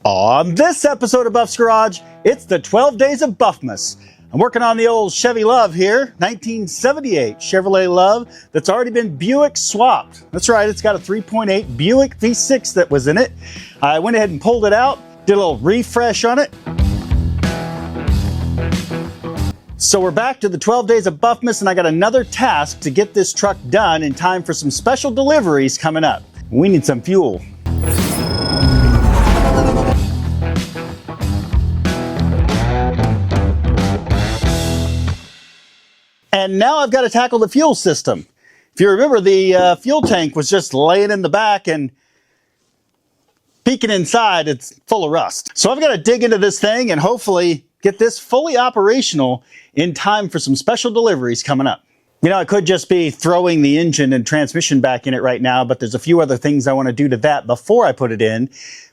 On this episode of Buff's Garage, it's the 12 Days of Buffmas. I'm working on the old Chevy LUV here, 1978 Chevrolet LUV that's already been Buick swapped. That's right, it's got a 3.8 Buick V6 that was in it. I went ahead and pulled it out, did a little refresh on it. So we're back to the 12 Days of Buffmas, and I got another task to get this truck done in time for some special deliveries coming up. We need some fuel. And now I've got to tackle the fuel system. If you remember, the fuel tank was just laying in the back and peeking inside, it's full of rust. So I've got to dig into this thing and hopefully get this fully operational in time for some special deliveries coming up. You know, I could just be throwing the engine and transmission back in it right now, but there's a few other things I want to do to that before I put it in.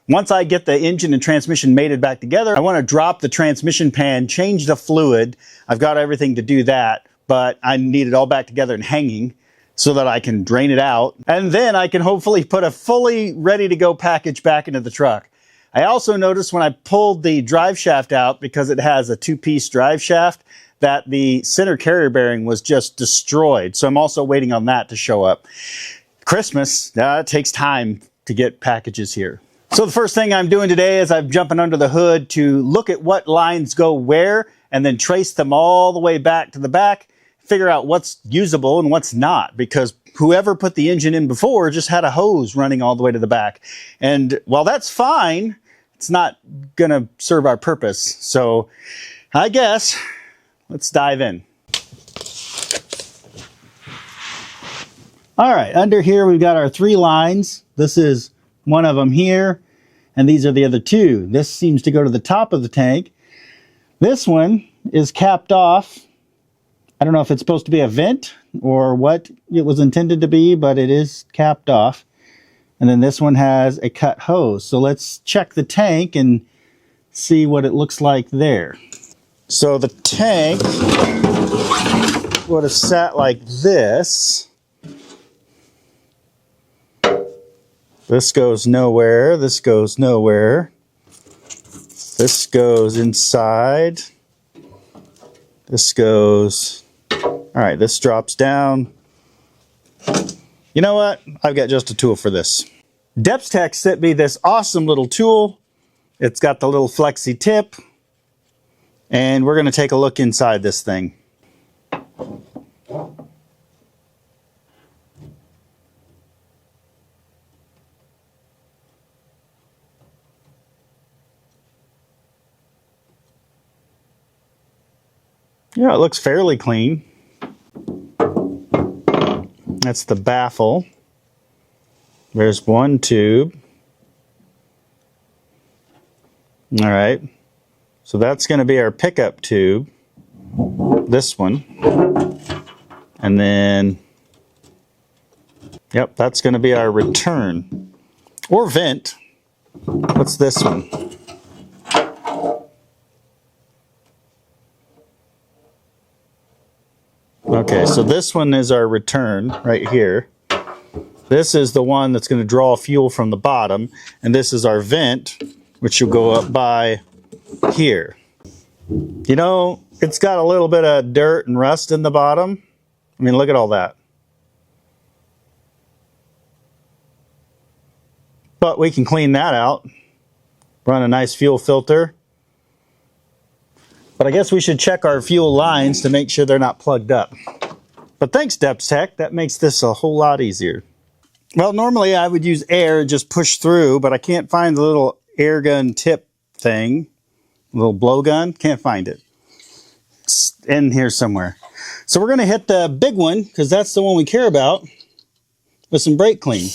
Once I get the engine and transmission mated back together, I want to drop the transmission pan, change the fluid. I've got everything to do that, but I need it all back together and hanging so that I can drain it out. And then I can hopefully put a fully ready to go package back into the truck. I also noticed when I pulled the drive shaft out, because it has a two-piece drive shaft, that the center carrier bearing was just destroyed. So I'm also waiting on that to show up. Christmas, it takes time to get packages here. So the first thing I'm doing today is I'm jumping under the hood to look at what lines go where and then trace them all the way back to the back, figure out what's usable and what's not, because whoever put the engine in before just had a hose running all the way to the back. And while that's fine, it's not gonna serve our purpose. So I guess let's dive in. All right, under here we've got our three lines. This is one of them here, and these are the other two. This seems to go to the top of the tank. This one is capped off. I don't know if it's supposed to be a vent or what it was intended to be, but it is capped off. And then this one has a cut hose. So let's check the tank and see what it looks like there. So the tank would have sat like this. This goes nowhere. This goes nowhere. This goes inside. This goes... All right, this drops down. You know what? I've got just a tool for this. Depth Tech sent me this awesome little tool. It's got the little flexi tip. And we're going to take a look inside this thing. Yeah, it looks fairly clean. That's the baffle. There's one tube. All right. So that's going to be our pickup tube. This one. And then, yep, that's going to be our return. Or vent. What's this one? Okay, so this one is our return right here. This is the one that's going to draw fuel from the bottom, and this is our vent, which will go up by here. You know, it's got a little bit of dirt and rust in the bottom. I mean, look at all that. But we can clean that out. Run a nice fuel filter. But I guess we should check our fuel lines to make sure they're not plugged up. But thanks, Depth Tech. That makes this a whole lot easier. Well, normally I would use air and just push through, but I can't find the little air gun tip thing. Little blowgun. Can't find it. It's in here somewhere. So we're going to hit the big one, because that's the one we care about, with some brake clean.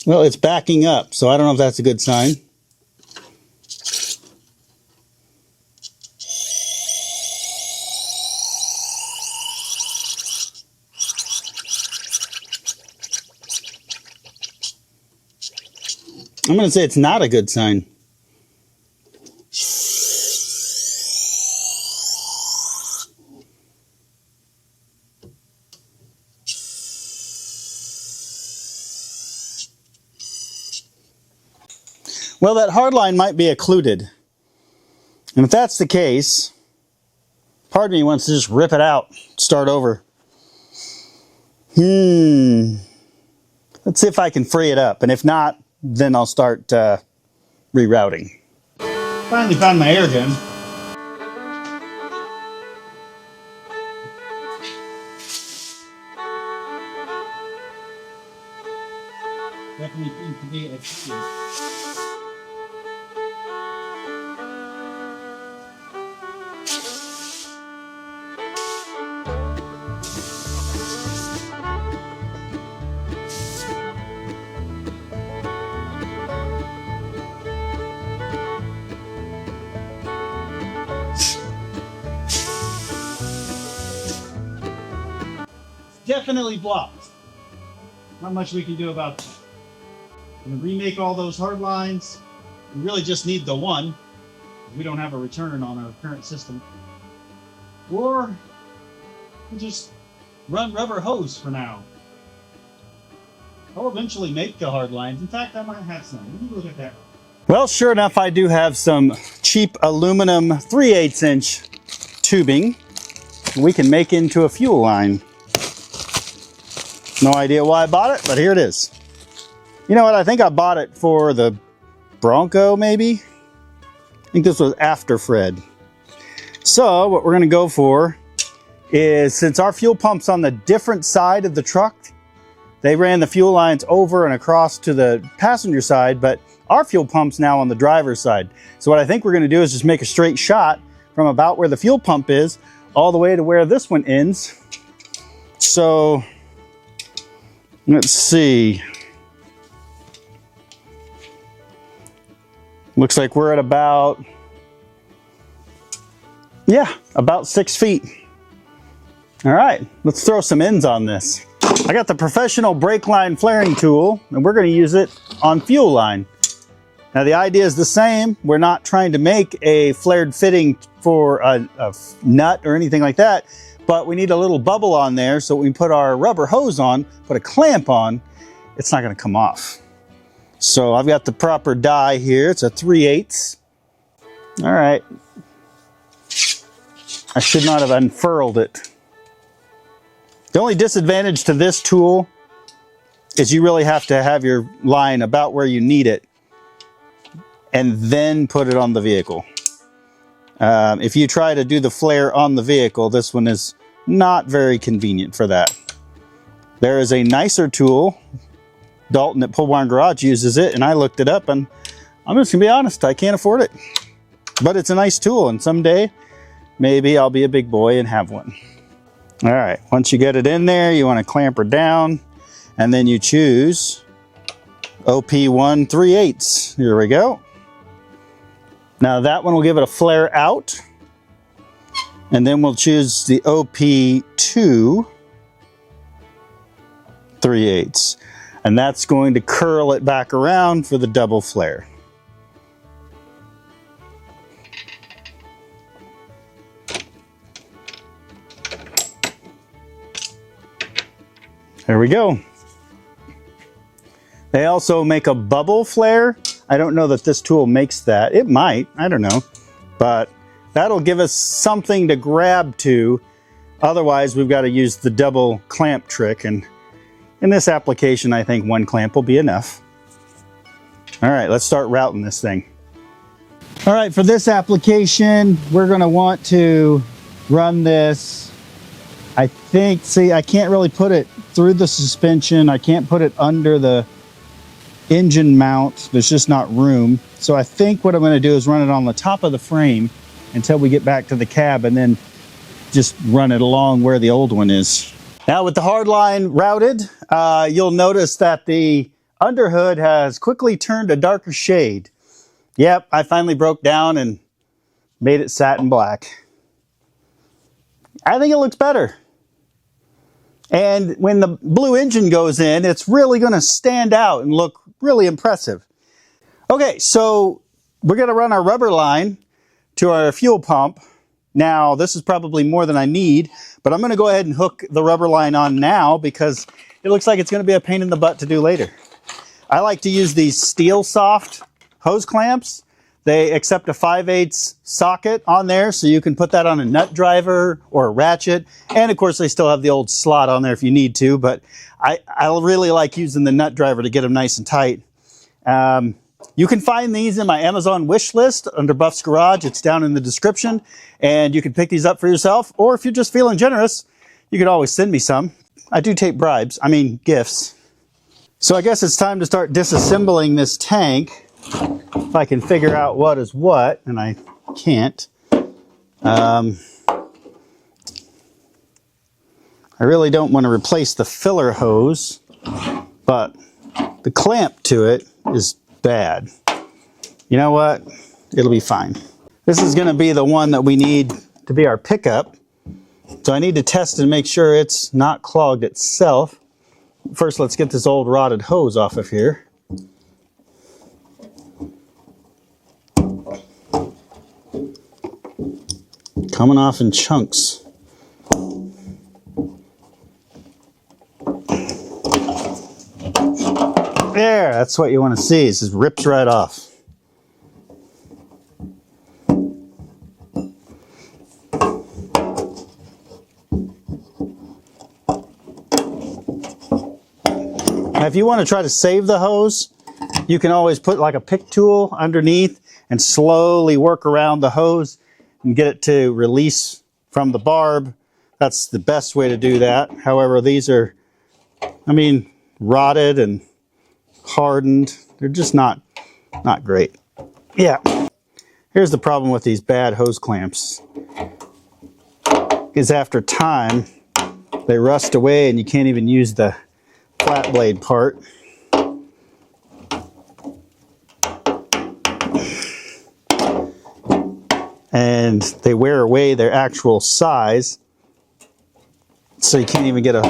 Well, it's backing up, so I don't know if that's a good sign. I'm going to say it's not a good sign. Well, that hard line might be occluded. And if that's the case, part of me wants to just rip it out, start over. Let's see if I can free it up. And if not, then I'll start rerouting. Finally found my air gun. Definitely seems to be a definitely blocked. Not much we can do about that. I'm going to remake all those hard lines. We really just need the one. We don't have a return on our current system. Or we'll just run rubber hose for now. I'll eventually make the hard lines. In fact, I might have some. Let me look at that. Well, sure enough, I do have some cheap aluminum 3/8 inch tubing we can make into a fuel line. No idea why I bought it, but here it is. You know what? I think I bought it for the Bronco, maybe? I think this was after Fred. So what we're going to go for is, since our fuel pump's on the different side of the truck, they ran the fuel lines over and across to the passenger side, but our fuel pump's now on the driver's side. So what I think we're going to do is just make a straight shot from about where the fuel pump is all the way to where this one ends. So let's see. Looks like we're at about, yeah, about 6 feet. All right, let's throw some ends on this. I got the professional brake line flaring tool, and we're going to use it on fuel line. Now the idea is the same. We're not trying to make a flared fitting for a nut or anything like that, but we need a little bubble on there so we put our rubber hose on, put a clamp on, it's not going to come off. So I've got the proper die here. It's a 3/8. All right. I should not have unfurled it. The only disadvantage to this tool is you really have to have your line about where you need it and then put it on the vehicle. If you try to do the flare on the vehicle, this one is not very convenient for that. There is a nicer tool. Dalton at Pole Barn Garage uses it, and I looked it up, and I'm just gonna be honest, I can't afford it. But it's a nice tool, and someday maybe I'll be a big boy and have one. All right, once you get it in there, you want to clamp her down, and then you choose OP1 3/8. Here we go. Now that one will give it a flare out, and then we'll choose the OP2 3/8. And that's going to curl it back around for the double flare. There we go. They also make a bubble flare. I don't know that this tool makes that. It might, I don't know. But that'll give us something to grab to. Otherwise, we've got to use the double clamp trick, and in this application, I think one clamp will be enough. All right, let's start routing this thing. All right, for this application, we're gonna want to run this, I think, see, I can't really put it through the suspension. I can't put it under the engine mount. There's just not room. So I think what I'm gonna do is run it on the top of the frame until we get back to the cab, and then just run it along where the old one is. Now with the hard line routed, you'll notice that the underhood has quickly turned a darker shade. Yep, I finally broke down and made it satin black. I think it looks better. And when the blue engine goes in, it's really going to stand out and look really impressive. Okay, so we're going to run our rubber line to our fuel pump. Now, this is probably more than I need, but I'm going to go ahead and hook the rubber line on now because it looks like it's going to be a pain in the butt to do later. I like to use these Steel Soft hose clamps. They accept a 5/8 socket on there, so you can put that on a nut driver or a ratchet. And of course, they still have the old slot on there if you need to, but I really like using the nut driver to get them nice and tight. You can find these in my Amazon wish list under Buff's Garage. It's down in the description, and you can pick these up for yourself. Or if you're just feeling generous, you can always send me some. I do take gifts. So I guess it's time to start disassembling this tank. If I can figure out what is what, and I can't. I really don't want to replace the filler hose, but the clamp to it is bad. You know what? It'll be fine. This is going to be the one that we need to be our pickup. So I need to test and make sure it's not clogged itself. First, let's get this old rotted hose off of here. Coming off in chunks. There, that's what you want to see. It just rips right off. Now, if you want to try to save the hose, you can always put like a pick tool underneath and slowly work around the hose and get it to release from the barb. That's the best way to do that. However, these are, rotted and hardened. They're just not great. Yeah. Here's the problem with these bad hose clamps. Is after time, they rust away and you can't even use the flat blade part. And they wear away their actual size. So you can't even get it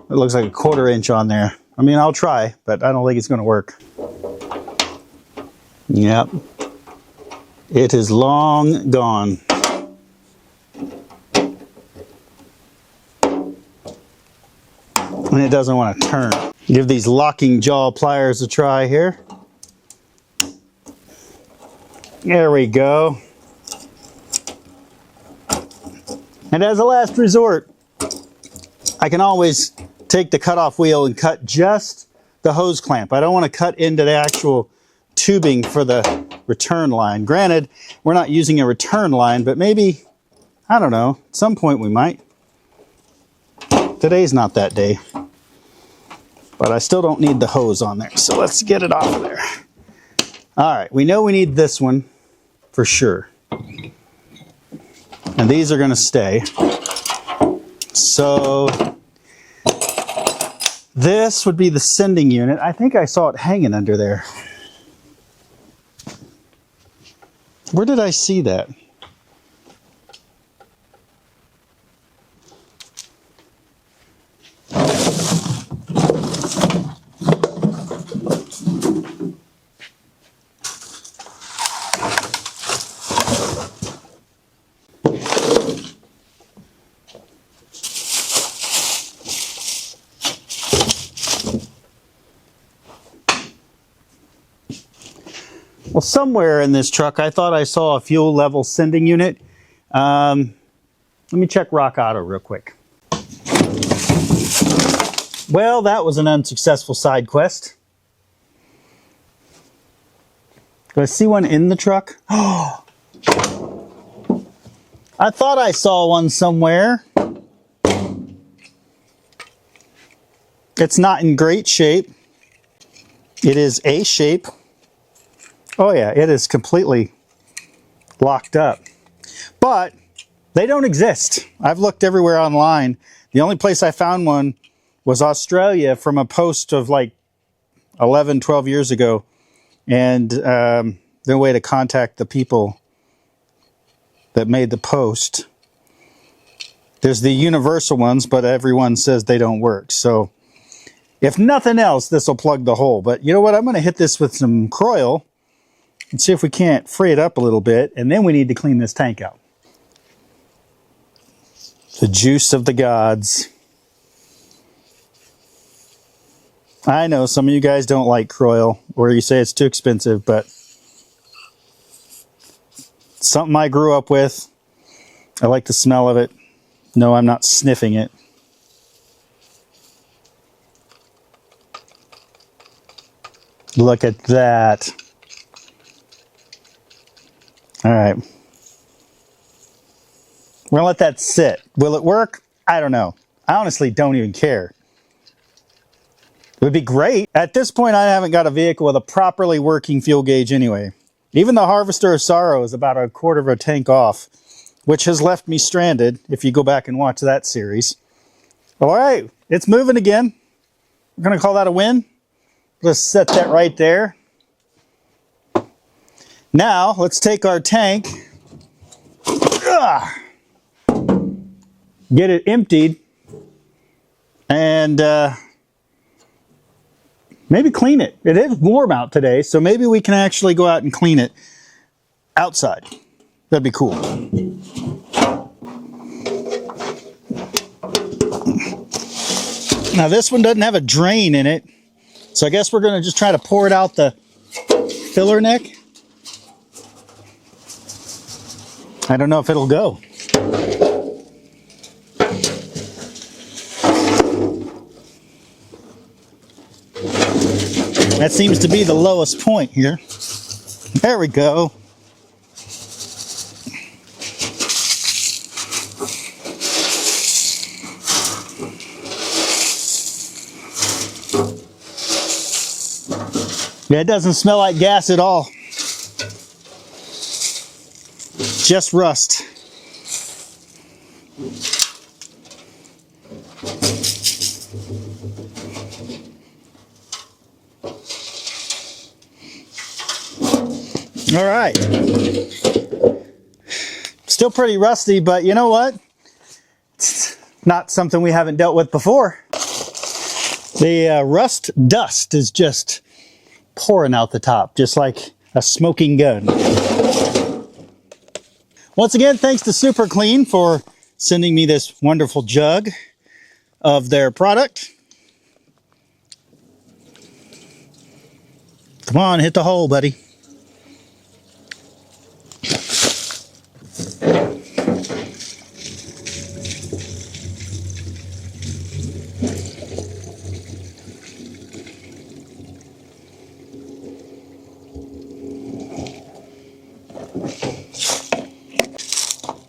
looks like a 1/4 inch on there. I'll try, but I don't think it's going to work. Yep. It is long gone. And it doesn't want to turn. Give these locking jaw pliers a try here. There we go. And as a last resort, I can always take the cutoff wheel and cut just the hose clamp. I don't want to cut into the actual tubing for the return line. Granted, we're not using a return line, but maybe, I don't know, at some point we might. Today's not that day. But I still don't need the hose on there, so let's get it off of there. All right, we know we need this one for sure. And these are going to stay. So this would be the sending unit. I think I saw it hanging under there. Where did I see that? Well, somewhere in this truck, I thought I saw a fuel level sending unit. Let me check Rock Auto real quick. Well, that was an unsuccessful side quest. Do I see one in the truck? Oh, I thought I saw one somewhere. It's not in great shape. It is A shape. Oh yeah, it is completely locked up. But they don't exist. I've looked everywhere online. The only place I found one was Australia from a post of like 11, 12 years ago. And no way to contact the people that made the post. There's the universal ones, but everyone says they don't work. So if nothing else, this will plug the hole. But you know what? I'm going to hit this with some Croil and see if we can't free it up a little bit, and then we need to clean this tank out. The juice of the gods. I know some of you guys don't like Croil, or you say it's too expensive, but something I grew up with. I like the smell of it. No, I'm not sniffing it. Look at that. All right. We're gonna let that sit. Will it work? I don't know. I honestly don't even care. It would be great. At this point, I haven't got a vehicle with a properly working fuel gauge anyway. Even the Harvester of Sorrow is about a quarter of a tank off, which has left me stranded if you go back and watch that series. All right, it's moving again. We're gonna call that a win. Let's set that right there. Now, let's take our tank, get it emptied, and maybe clean it. It is warm out today, so maybe we can actually go out and clean it outside. That'd be cool. Now this one doesn't have a drain in it, so I guess we're going to just try to pour it out the filler neck. I don't know if it'll go. That seems to be the lowest point here. There we go. Yeah, it doesn't smell like gas at all. Just rust. All right. Still pretty rusty, but you know what? It's not something we haven't dealt with before. The rust dust is just pouring out the top, just like a smoking gun. Once again, thanks to Super Clean for sending me this wonderful jug of their product. Come on, hit the hole, buddy.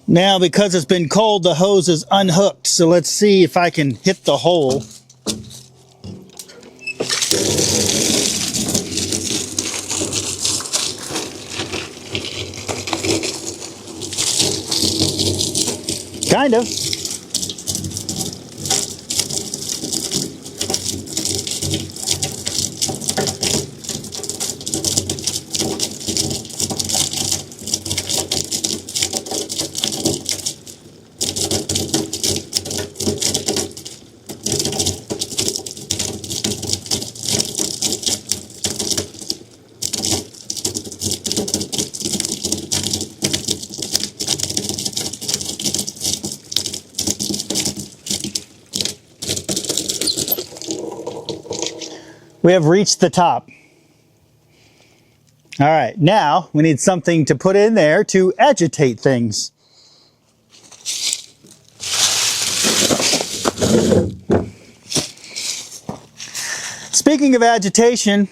Now, because it's been cold, the hose is unhooked. So let's see if I can hit the hole. Kind of. We have reached the top. All right, now we need something to put in there to agitate things. Speaking of agitation,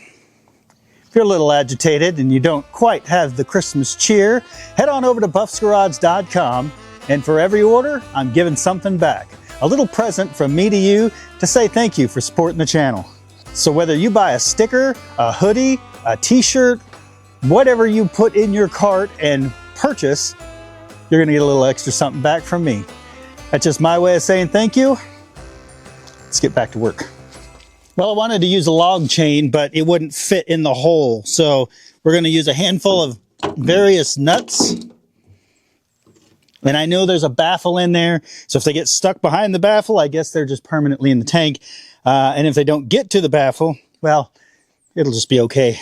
if you're a little agitated and you don't quite have the Christmas cheer, head on over to buffsgarage.com, and for every order, I'm giving something back. A little present from me to you to say thank you for supporting the channel. So whether you buy a sticker, a hoodie, a t-shirt, whatever you put in your cart and purchase, you're gonna get a little extra something back from me. That's just my way of saying thank you. Let's get back to work. Well, I wanted to use a log chain, but it wouldn't fit in the hole. So we're gonna use a handful of various nuts. And I know there's a baffle in there. So if they get stuck behind the baffle, I guess they're just permanently in the tank. And if they don't get to the baffle, well, it'll just be okay.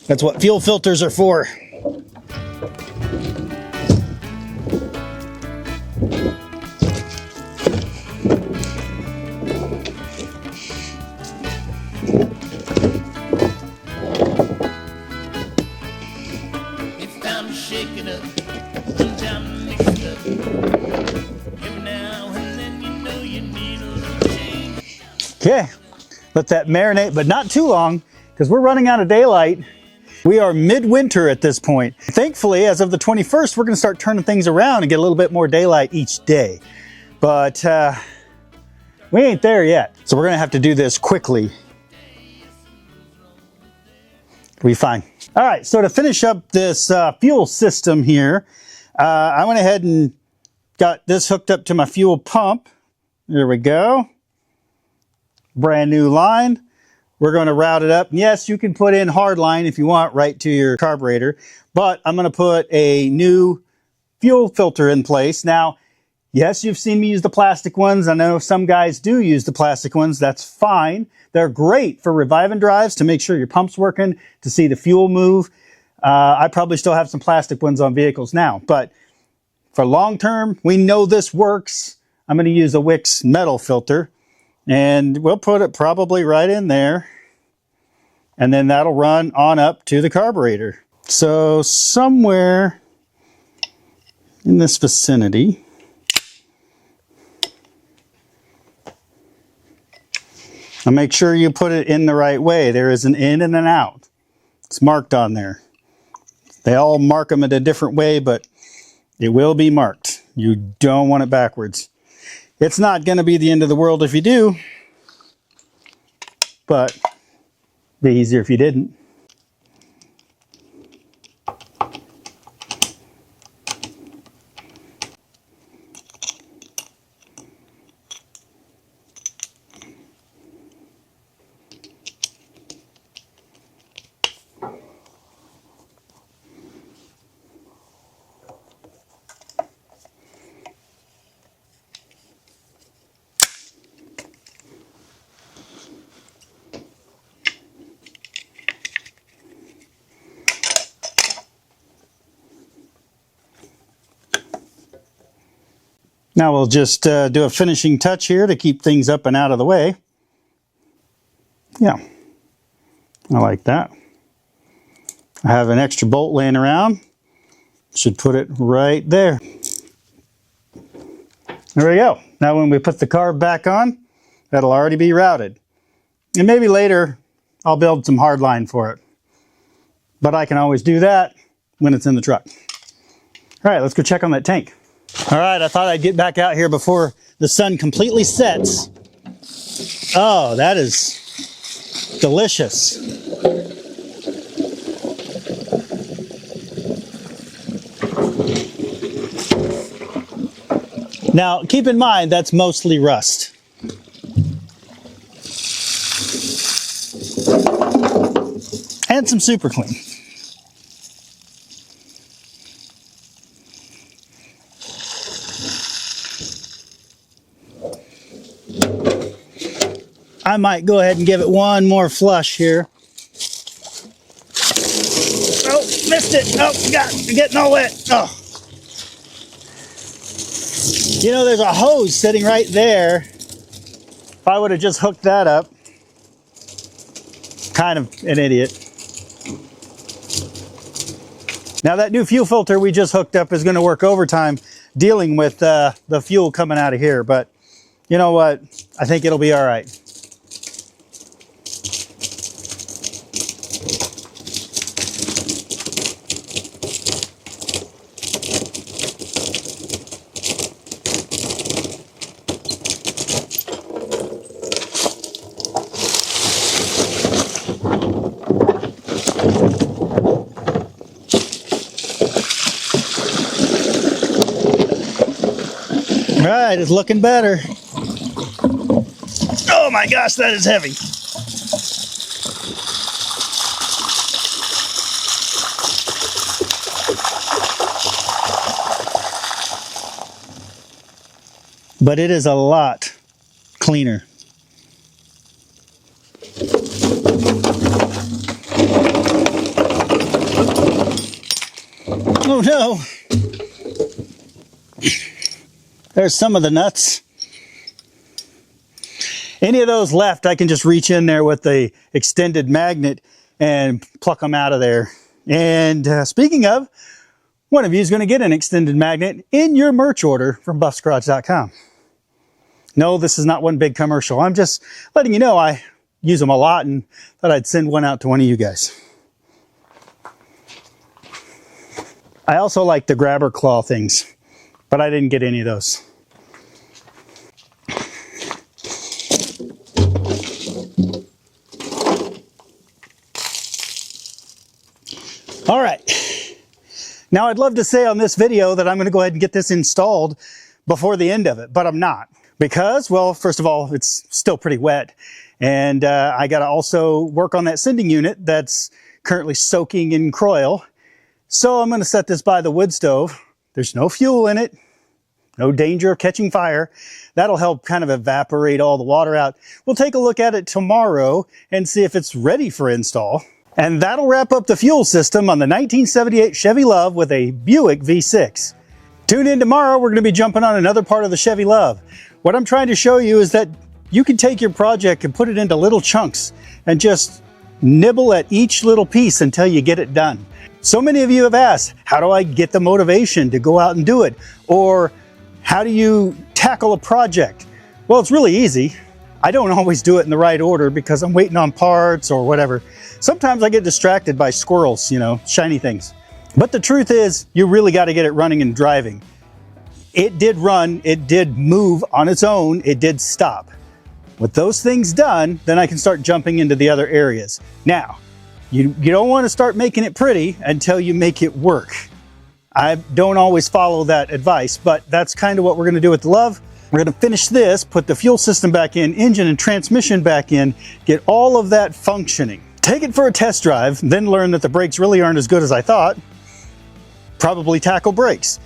That's what fuel filters are for. If I'm shaking Okay, let that marinate, but not too long because we're running out of daylight. We are midwinter at this point. Thankfully, as of the 21st, we're going to start turning things around and get a little bit more daylight each day. But we ain't there yet. So we're going to have to do this quickly. We'll be fine. All right, so to finish up this fuel system here, I went ahead and got this hooked up to my fuel pump. There we go. Brand new line. We're going to route it up. Yes, you can put in hard line if you want right to your carburetor, but I'm going to put a new fuel filter in place. Now, yes, you've seen me use the plastic ones. I know some guys do use the plastic ones. That's fine. They're great for reviving drives to make sure your pump's working, to see the fuel move. I probably still have some plastic ones on vehicles now, but for long term, we know this works. I'm going to use a Wix metal filter. And we'll put it probably right in there. And then that'll run on up to the carburetor. So somewhere in this vicinity. And make sure you put it in the right way. There is an in and an out. It's marked on there. They all mark them in a different way, but it will be marked. You don't want it backwards. It's not going to be the end of the world if you do, but it'd be easier if you didn't. Now we'll just do a finishing touch here to keep things up and out of the way. Yeah, I like that. I have an extra bolt laying around. Should put it right there. There we go. Now when we put the carb back on, that'll already be routed. And maybe later I'll build some hard line for it. But I can always do that when it's in the truck. All right, let's go check on that tank. All right, I thought I'd get back out here before the sun completely sets. Oh, that is delicious. Now, keep in mind, that's mostly rust. And some super clean. I might go ahead and give it one more flush here. Oh, missed it. Oh, God, I'm getting all wet. Oh. You know, there's a hose sitting right there. If I would have just hooked that up, kind of an idiot. Now that new fuel filter we just hooked up is going to work overtime dealing with the fuel coming out of here, but you know what? I think it'll be all right. All right, it's looking better. Oh my gosh, that is heavy. But it is a lot cleaner. Oh no. There's some of the nuts. Any of those left, I can just reach in there with the extended magnet and pluck them out of there. And speaking of, one of you is going to get an extended magnet in your merch order from buffsgarage.com. No, this is not one big commercial. I'm just letting you know I use them a lot and thought I'd send one out to one of you guys. I also like the grabber claw things, but I didn't get any of those. All right. Now I'd love to say on this video that I'm going to go ahead and get this installed before the end of it, but I'm not. Because, well, first of all, it's still pretty wet. And I got to also work on that sending unit that's currently soaking in Croil. So I'm going to set this by the wood stove. There's no fuel in it, no danger of catching fire. That'll help kind of evaporate all the water out. We'll take a look at it tomorrow and see if it's ready for install. And that'll wrap up the fuel system on the 1978 Chevy LUV with a Buick V6. Tune in tomorrow, we're going to be jumping on another part of the Chevy LUV. What I'm trying to show you is that you can take your project and put it into little chunks and just nibble at each little piece until you get it done. So many of you have asked, how do I get the motivation to go out and do it? Or how do you tackle a project? Well, it's really easy. I don't always do it in the right order because I'm waiting on parts or whatever. Sometimes I get distracted by squirrels, you know, shiny things. But the truth is, you really got to get it running and driving. It did run, it did move on its own, it did stop. With those things done, then I can start jumping into the other areas. Now, you don't want to start making it pretty until you make it work. I don't always follow that advice, but that's kind of what we're going to do with the LUV. We're going to finish this, put the fuel system back in, engine and transmission back in, get all of that functioning. Take it for a test drive, then learn that the brakes really aren't as good as I thought. Probably tackle brakes.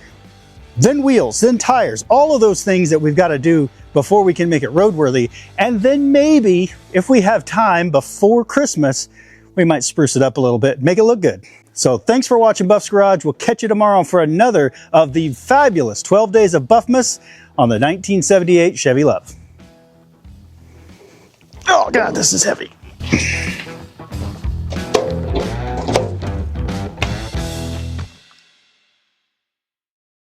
Then wheels, then tires, all of those things that we've got to do before we can make it roadworthy. And then maybe, if we have time before Christmas, we might spruce it up a little bit, make it look good. So thanks for watching Buff's Garage. We'll catch you tomorrow for another of the fabulous 12 Days of Buffmas on the 1978 Chevy LUV. Oh God, this is heavy.